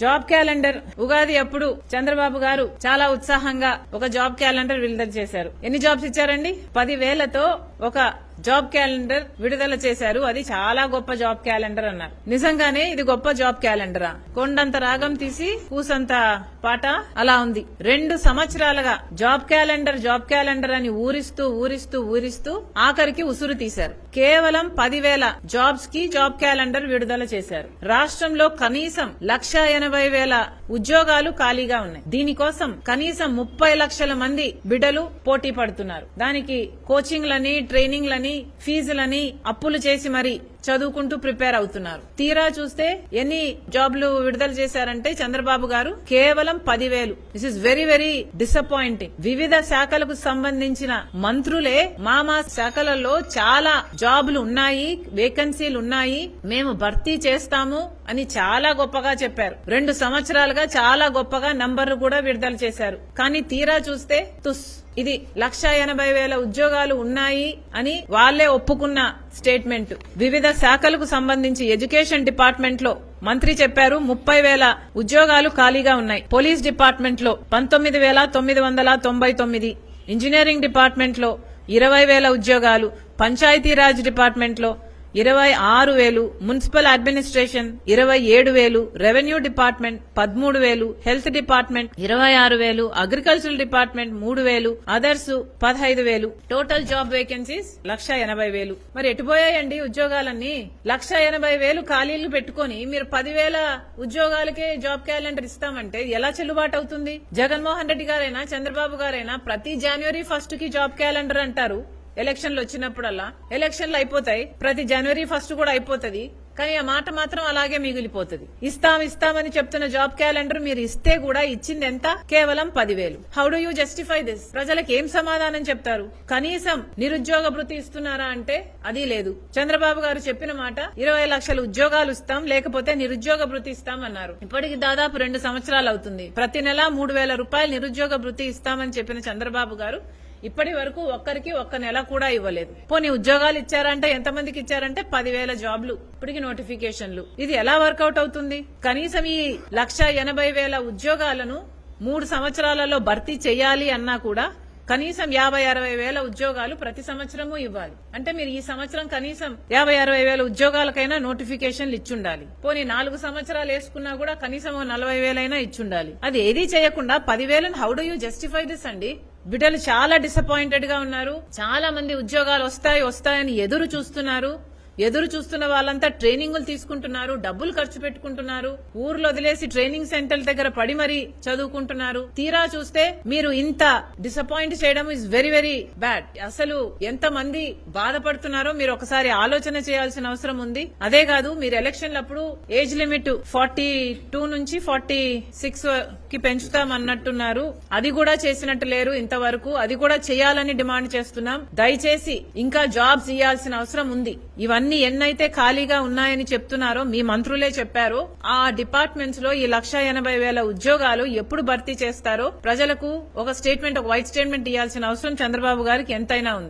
Job calendar Ugadi అప్పుడు చంద్రబాబు గారు చాలా ఉత్సాహంగా ఒక జాబ్ క్యాలెండర్ విడుదల చేశారు. ఎన్ని జాబ్స్ ఇచ్చారండి? 10,000తో ఒక జాబ్ క్యాలెండర్ విడుదల చేశారు. అది చాలా గొప్ప జాబ్ క్యాలెండర్ అన్నారు. నిజంగానే ఇది గొప్ప జాబ్ క్యాలెండరా? కొండంత రాగం తీసి కూసంత పాట అలా ఉంది. 2 సంవత్సరాలుగా జాబ్ క్యాలెండర్ అని ఊరిస్తూ ఆఖరికి ఉసురు తీశారు. కేవలం 10,000 జాబ్స్ కి జాబ్ క్యాలెండర్ విడుదల చేశారు. రాష్ట్రంలో కనీసం 1,80,000 ఉద్యోగాలు ఖాళీగా ఉన్నాయి. దీనికోసం కనీసం 30 లక్షల మంది బిడ్డలు పోటీ పడుతున్నారు. దానికి కోచింగ్లని, ట్రైనింగ్లని, ఫీజులని అప్పులు చేసి మరి చదువుకుంటూ ప్రిపేర్ అవుతున్నారు. తీరా చూస్తే ఎన్ని జాబ్లు విడుదల చేశారంటే చంద్రబాబు గారు కేవలం 10,000. This is very very disappointing. వివిధ శాఖలకు సంబంధించిన మంత్రులే మా శాఖలలో చాలా జాబ్లు ఉన్నాయి, వేకెన్సీలు ఉన్నాయి, మేము భర్తీ చేస్తాము అని చాలా గొప్పగా చెప్పారు. 2 సంవత్సరాలుగా చాలా గొప్పగా నంబర్లు కూడా విడుదల చేశారు. కానీ తీరా చూస్తే ఇది 1,80,000 ఉద్యోగాలు ఉన్నాయి అని వాళ్లే ఒప్పుకున్న స్టేట్మెంట్. వివిధ శాఖలకు సంబంధించి ఎడ్యుకేషన్ డిపార్ట్మెంట్ లో మంత్రి చెప్పారు 30,000 ఉద్యోగాలు ఖాళీగా ఉన్నాయి. పోలీస్ డిపార్ట్మెంట్ లో 19,999, ఇంజనీరింగ్ డిపార్ట్మెంట్ లో 20,000 ఉద్యోగాలు, పంచాయతీరాజ్ డిపార్ట్మెంట్ లో 26,000, municipal administration 27,000, revenue department 13,000, health department 26,000, agricultural department 3,000, others 15,000. Total job vacancies 1,80,000. మరి ఎటుపోయాయండి ఉద్యోగాలన్నీ? 1,80,000 ఖాళీలు పెట్టుకుని మీరు 10,000 ఉద్యోగాలకే జాబ్ క్యాలెండర్ ఇస్తామంటే ఎలా చెల్లుబాటు అవుతుంది? జగన్మోహన్ రెడ్డి గారైనా చంద్రబాబు గారైనా ప్రతి January 1st కి జాబ్ క్యాలెండర్ అంటారు. ఎలక్షన్లు వచ్చినప్పుడల్లా ఎలక్షన్లు అయిపోతాయి, ప్రతి January 1st కూడా అయిపోతుంది. కానీ ఆ మాట మాత్రం అలాగే మిగిలిపోతుంది. ఇస్తామని చెప్తున్న జాబ్ క్యాలెండర్ మీరు ఇస్తే కూడా ఇచ్చింది ఎంత? కేవలం 10,000. How do you justify this? ప్రజలకు ఏం సమాధానం చెప్తారు? కనీసం నిరుద్యోగ భృతి ఇస్తున్నారా అంటే అది లేదు. చంద్రబాబు గారు చెప్పిన మాట 20 లక్షల ఉద్యోగాలు ఇస్తాం, లేకపోతే నిరుద్యోగ భృతి ఇస్తాం అన్నారు. ఇప్పటికి దాదాపు 2 సంవత్సరాలు అవుతుంది. ప్రతి నెల 3,000 రూపాయలు నిరుద్యోగ భృతి ఇస్తామని చెప్పిన చంద్రబాబు గారు ఇప్పటి వరకు ఒక్కరికి ఒక్క నెల కూడా ఇవ్వలేదు. పోనీ ఉద్యోగాలు ఇచ్చారంటే ఎంతమందికి ఇచ్చారంటే 10,000 జాబ్లు, ఇప్పటికి నోటిఫికేషన్లు. ఇది ఎలా వర్కౌట్ అవుతుంది? కనీసం ఈ 1,80,000 ఉద్యోగాలను 3 సంవత్సరాలలో భర్తీ చేయాలి అన్నా కూడా కనీసం 50,000-60,000 ఉద్యోగాలు ప్రతి సంవత్సరము ఇవ్వాలి. అంటే మీరు ఈ సంవత్సరం కనీసం 50,000-60,000 ఉద్యోగాలకైనా నోటిఫికేషన్లు ఇచ్చుండాలి. పోనీ 4 సంవత్సరాలు వేసుకున్నా కూడా కనీసం 40,000 అయినా ఇచ్చుండాలి. అది ఏదీ చేయకుండా 10,000 how do you justify this అండి? బిడ్డలు చాలా డిసప్పాయింటెడ్ గా ఉన్నారు. చాలా మంది ఉద్యోగాలు వస్తాయని ఎదురు చూస్తున్న వాళ్ళంతా ట్రైనింగులు తీసుకుంటున్నారు, డబ్బులు ఖర్చు పెట్టుకుంటున్నారు, ఊర్లు వదిలేసి ట్రైనింగ్ సెంటర్ల దగ్గర పడి మరీ చదువుకుంటున్నారు. తీరా చూస్తే మీరు ఇంత డిసప్పాయింట్ చేయడం ఇస్ వెరీ వెరీ బ్యాడ్. అసలు ఎంత మంది బాధపడుతున్నారో మీరు ఒకసారి ఆలోచన చేయాల్సిన అవసరం ఉంది. అదే కాదు, మీరు ఎలక్షన్లప్పుడు ఏజ్ లిమిట్ 42 నుంచి 46 కి పెంచుతామన్నట్టున్నారు. అది కూడా చేసినట్టు లేరు ఇంతవరకు. అది కూడా చేయాలని డిమాండ్ చేస్తున్నాం. దయచేసి ఇంకా జాబ్స్ ఇవ్వాల్సిన అవసరం ఉంది. ఇవన్నీ ఎన్నైతే ఖాళీగా ఉన్నాయని చెప్తున్నారో మీ మంత్రులే చెప్పారో ఆ డిపార్ట్మెంట్స్ లో ఈ 1,80,000 ఉద్యోగాలు ఎప్పుడు భర్తీ చేస్తారో ప్రజలకు ఒక వైట్ స్టేట్మెంట్ ఇవ్వాల్సిన అవసరం చంద్రబాబు గారికి ఎంతైనా ఉంది.